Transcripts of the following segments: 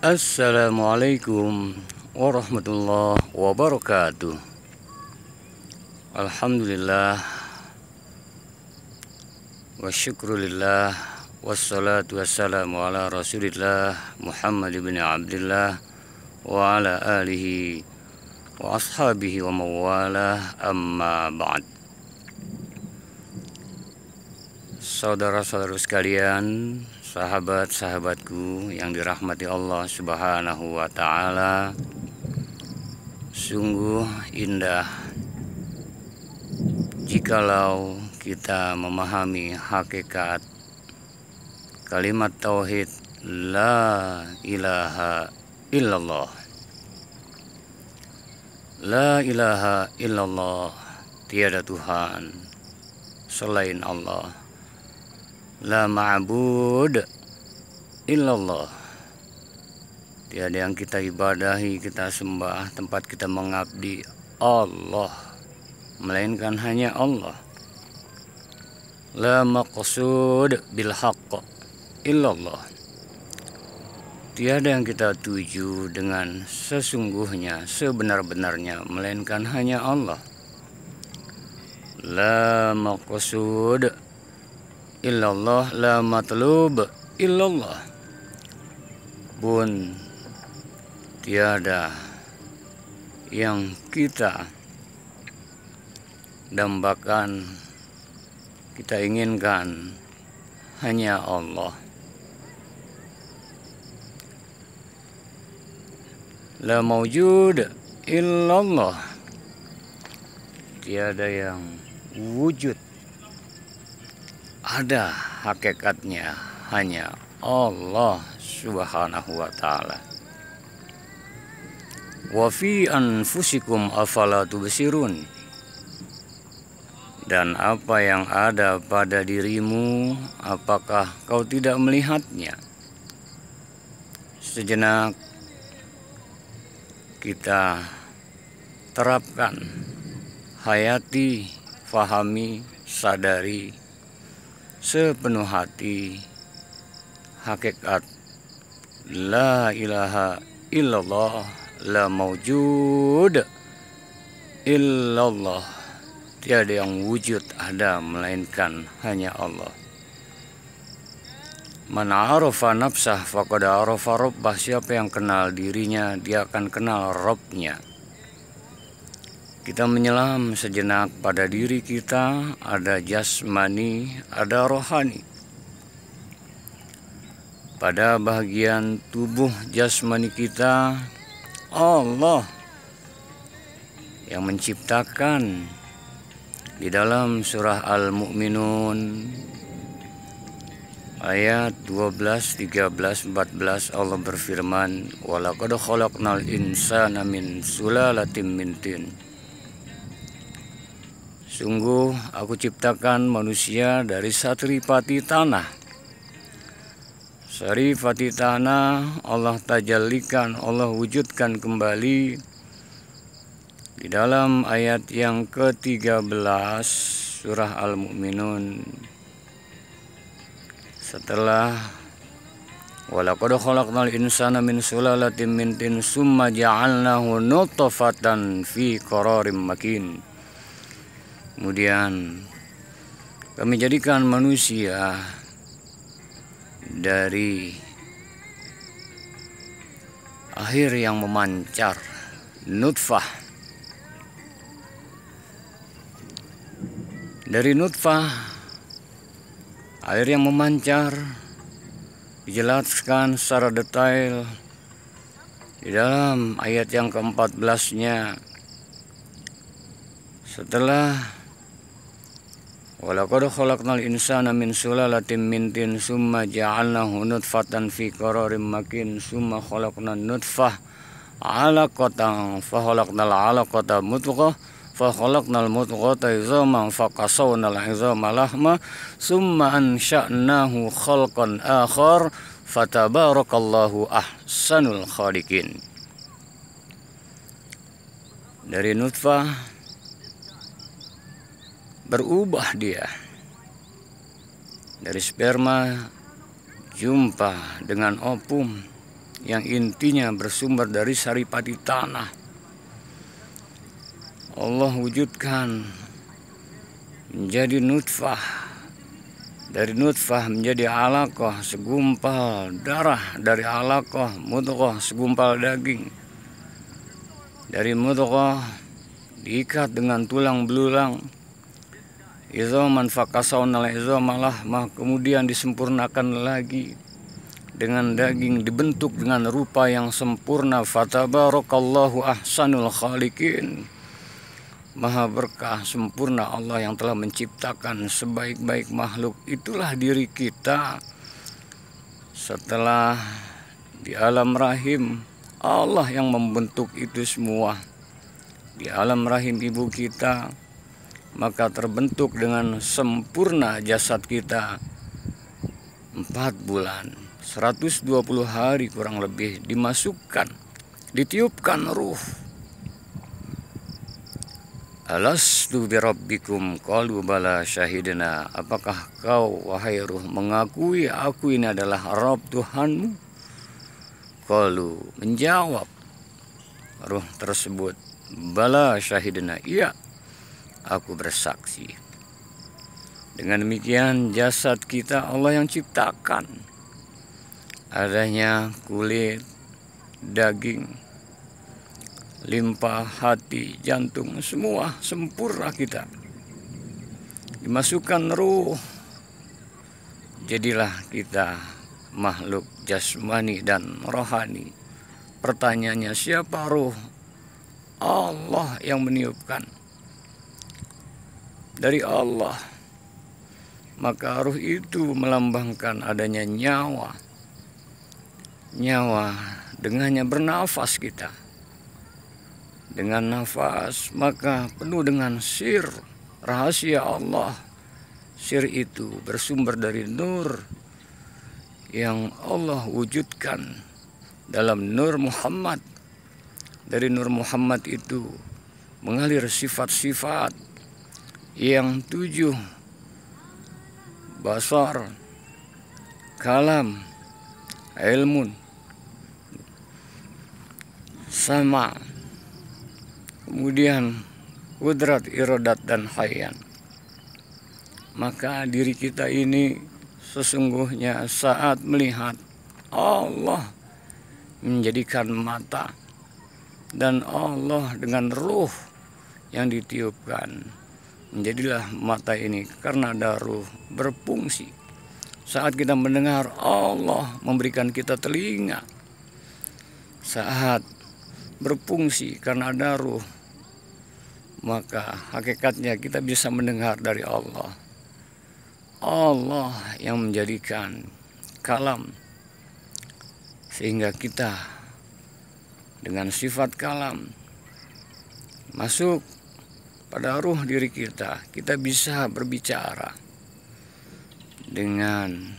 Assalamualaikum warahmatullahi wabarakatuh. Alhamdulillah wa syukrulillah wassalatu wassalamu ala rasulillah Muhammad ibn Abdullah wa ala alihi wa ashabihi wa mawalah, amma ba'd. Saudara-saudara sekalian, sahabat-sahabatku yang dirahmati Allah Subhanahu wa Ta'ala, sungguh indah jikalau kita memahami hakikat kalimat tauhid la ilaha illallah. La ilaha illallah, tiada Tuhan selain Allah. La ma'bud illallah, tiada yang kita ibadahi, kita sembah, tempat kita mengabdi Allah, melainkan hanya Allah. La maqsud bil haqq illallah, tiada yang kita tuju dengan sesungguhnya, sebenar-benarnya, melainkan hanya Allah. La maqsud illallah, la matlub illallah, pun tiada yang kita dambakan, kita inginkan, hanya Allah. La mawjud illallah, tiada yang wujud, ada hakikatnya hanya Allah Subhanahu wa Ta'ala. Wa fi anfusikum afala tubsirun, dan apa yang ada pada dirimu, apakah kau tidak melihatnya? Sejenak kita terapkan, hayati, fahami, sadari sepenuh hati hakikat la ilaha illallah, la mawjud illallah, tiada yang wujud ada melainkan hanya Allah. Man arafa nafsah faqad arafa rabbah, siapa yang kenal dirinya dia akan kenal Rabbnya. Kita menyelam sejenak pada diri kita, ada jasmani, ada rohani. Pada bagian tubuh jasmani kita, Allah yang menciptakan. Di dalam surah Al-Mu'minun ayat 12, 13, 14 Allah berfirman, walaqad khalaqnal insana min sulalatin min tin. Sungguh aku ciptakan manusia dari satripati tanah. Saripati tanah Allah tajallikan, Allah wujudkan kembali di dalam ayat yang ke-13 surah Al-Mu'minun. Setelah walaqad khalaqnal insana min sulalatin min tin summa ja'alnahu nutfatan fi qararim makin. Kemudian kami jadikan manusia dari air yang memancar, nutfah. Dari nutfah, air yang memancar, dijelaskan secara detail di dalam ayat yang ke-14-nya. Setelah walaqad khalaqnal insana min sulalatin min tin summa ja'alnahu nutfatan fi qararim makin summa khalaqnan nutfah 'alaqatan fa khalaqnal 'alaqata mudghah fa khalaqnal mudghata 'idhaman fa qasawnal 'idhama lahma summa ansha'nahu khalqan akhar fatabarakallahu ahsanul khaliqin. Dari nutfah berubah dia dari sperma jumpa dengan ovum, yang intinya bersumber dari saripati tanah. Allah wujudkan menjadi nutfah, dari nutfah menjadi alaqah, segumpal darah, dari alaqah mudghah, segumpal daging, dari mudghah diikat dengan tulang belulang, idzaman fakasawnal idzamalah, kemudian disempurnakan lagi dengan daging, dibentuk dengan rupa yang sempurna. Fatabarakallahu ahsanul khaliqin. Maha berkah sempurna Allah yang telah menciptakan sebaik-baik makhluk. Itulah diri kita. Setelah di alam rahim, Allah yang membentuk itu semua. Di alam rahim ibu kita, maka terbentuk dengan sempurna jasad kita 4 bulan, 120 hari kurang lebih, dimasukkan, ditiupkan ruh. Alastu birabbikum qalu bala syahidna. Apakah kau wahai ruh mengakui aku ini adalah Rabb Tuhanmu? Qalu, menjawab ruh tersebut, bala syahidna, iya, aku bersaksi. Dengan demikian jasad kita Allah yang ciptakan. Adanya kulit, daging, limpa, hati, jantung, semua sempurna kita. Dimasukkan ruh, jadilah kita makhluk jasmani dan rohani. Pertanyaannya, siapa ruh? Allah yang meniupkan. Dari Allah. Maka ruh itu melambangkan adanya nyawa. Nyawa, dengannya bernafas kita. Dengan nafas, maka penuh dengan sir, rahasia Allah. Sir itu bersumber dari nur yang Allah wujudkan dalam Nur Muhammad. Dari Nur Muhammad itu mengalir sifat-sifat yang 7: basar, kalam, ilmun, sama, kemudian kudrat, iradat, dan hayyan. Maka diri kita ini sesungguhnya saat melihat, Allah menjadikan mata, dan Allah dengan ruh yang ditiupkan, menjadilah mata ini karena ada ruh berfungsi. Saat kita mendengar, Allah memberikan kita telinga. Saat berfungsi karena ada ruh, maka hakikatnya kita bisa mendengar dari Allah. Allah yang menjadikan kalam, sehingga kita dengan sifat kalam masuk pada ruh diri kita. Kita bisa berbicara. Dengan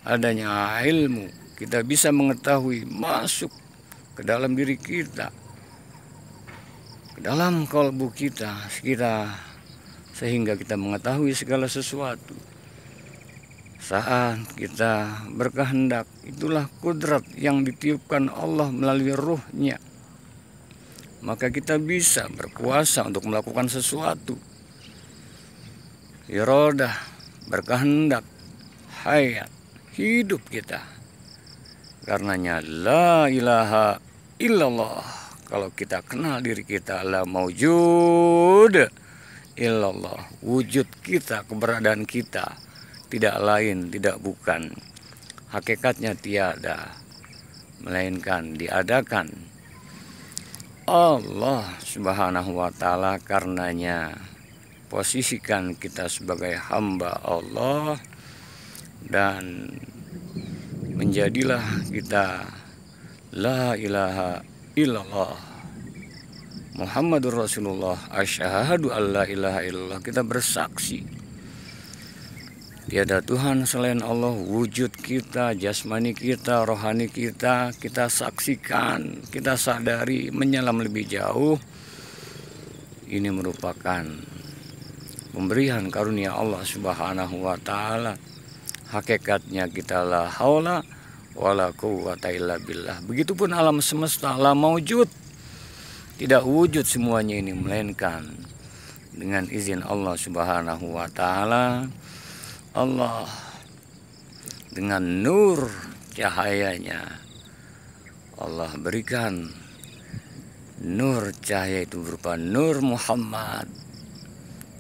adanya ilmu, kita bisa mengetahui, masuk ke dalam diri kita, ke dalam kalbu kita, sehingga kita mengetahui segala sesuatu. Saat kita berkehendak, itulah kudrat yang ditiupkan Allah melalui ruhnya. Maka kita bisa berkuasa untuk melakukan sesuatu. Iradah, berkehendak, hayat, hidup kita. Karenanya la ilaha illallah. Kalau kita kenal diri kita, la maujud illallah. Wujud kita, keberadaan kita, tidak lain, tidak bukan. Hakikatnya tiada, melainkan diadakan Allah Subhanahu wa ta'ala. Karenanya posisikan kita sebagai hamba Allah, dan menjadilah kita la ilaha illallah Muhammadur Rasulullah, asyhadu alla ilaha illallah. Kita bersaksi tiada Tuhan selain Allah. Wujud kita, jasmani kita, rohani kita, kita saksikan, kita sadari, menyelam lebih jauh. Ini merupakan pemberian karunia Allah Subhanahu wa ta'ala. Hakikatnya kita la haula wala quwwata illa billah. Begitupun alam semesta, alam maujud, tidak wujud semuanya ini melainkan dengan izin Allah Subhanahu wa taala. Allah dengan nur cahayanya Allah berikan nur cahaya itu berupa Nur Muhammad,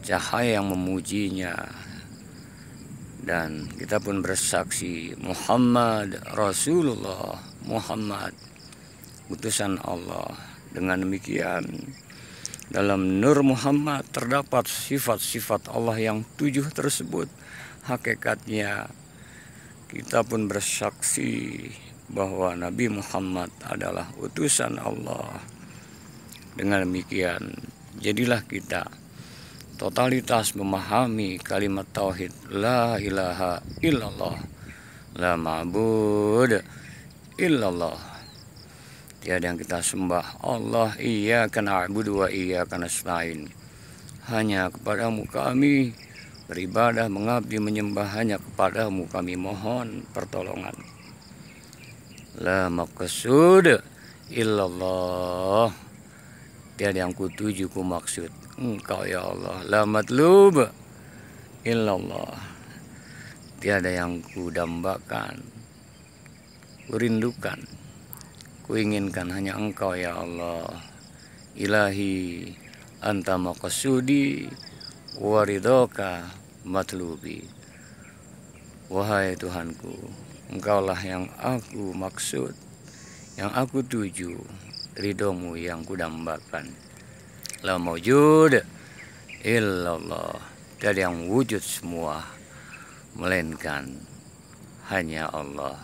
cahaya yang memujinya. Dan kita pun bersaksi Muhammad Rasulullah, Muhammad utusan Allah. Dengan demikian dalam Nur Muhammad terdapat sifat-sifat Allah yang 7 tersebut. Hakikatnya kita pun bersaksi bahwa Nabi Muhammad adalah utusan Allah. Dengan demikian jadilah kita totalitas memahami kalimat tauhid la ilaha illallah, la ma'bud illallah. Tiada yang kita sembah Allah, iyyaka na'budu wa iyyaka nasta'in. Hanya kepadamu kami beribadah, mengabdi, menyembah, hanya kepadamu kami mohon pertolongan. La maqsud illallah. Tiada yang kutuju, ku maksud Engkau ya Allah. La matlub illallah. Tiada yang kudambakan, kurindukan, kuinginkan hanya Engkau ya Allah. Ilahi anta maqsudi waridhoka matlubi. Wahai Tuhanku, Engkaulah yang aku maksud, yang aku tuju, ridhomu yang kudambakan. La maujud illallah. Tiada yang wujud semua melainkan hanya Allah.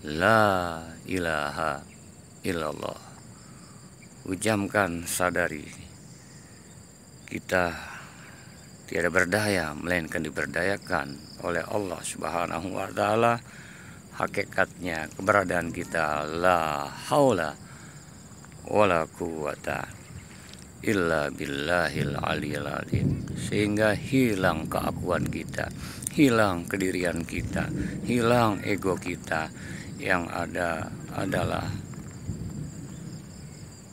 La ilaha illallah. Ucapkan, sadari kita tiada berdaya melainkan diberdayakan oleh Allah Subhanahu wa taala. Hakikatnya keberadaan kita la haula wala quwwata illa billahil aliyil azim. Sehingga hilang keakuan kita, hilang kedirian kita, hilang ego kita. Yang ada adalah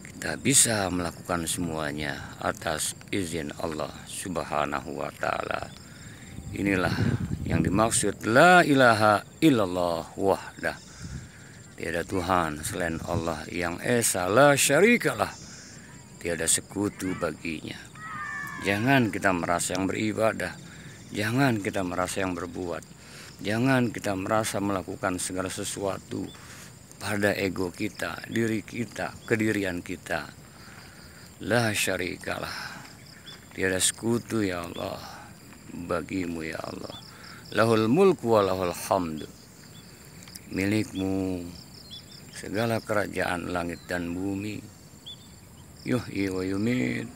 kita bisa melakukan semuanya atas izin Allah Subhanahu wa taala. Inilah yang dimaksud la ilaha illallah wahdah. Tiada Tuhan selain Allah yang esa, la syarikalah, tiada sekutu baginya. Jangan kita merasa yang beribadah, jangan kita merasa yang berbuat, jangan kita merasa melakukan segala sesuatu pada ego kita, diri kita, kedirian kita. La syarikalah, tiada sekutu ya Allah bagimu ya Allah. Lahul mulku wa lahul hamdu. Milikmu segala kerajaan langit dan bumi. Yuhyi wa yumit,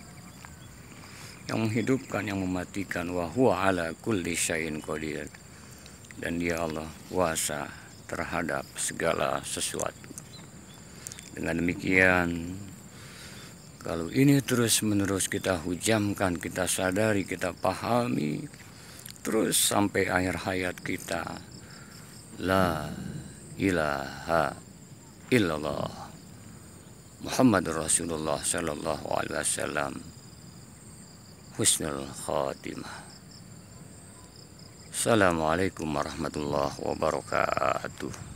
yang menghidupkan, yang mematikan. Wa huwa ala kulli syai'in qadir. Dan dia Allah kuasa terhadap segala sesuatu. Dengan demikian, kalau ini terus menerus kita hujamkan, kita sadari, kita pahami, terus sampai akhir hayat kita, la ilaha illallah Muhammadur Rasulullah sallallahu alaihi wasallam. Husnul khatimah. Assalamualaikum warahmatullahi wabarakatuh.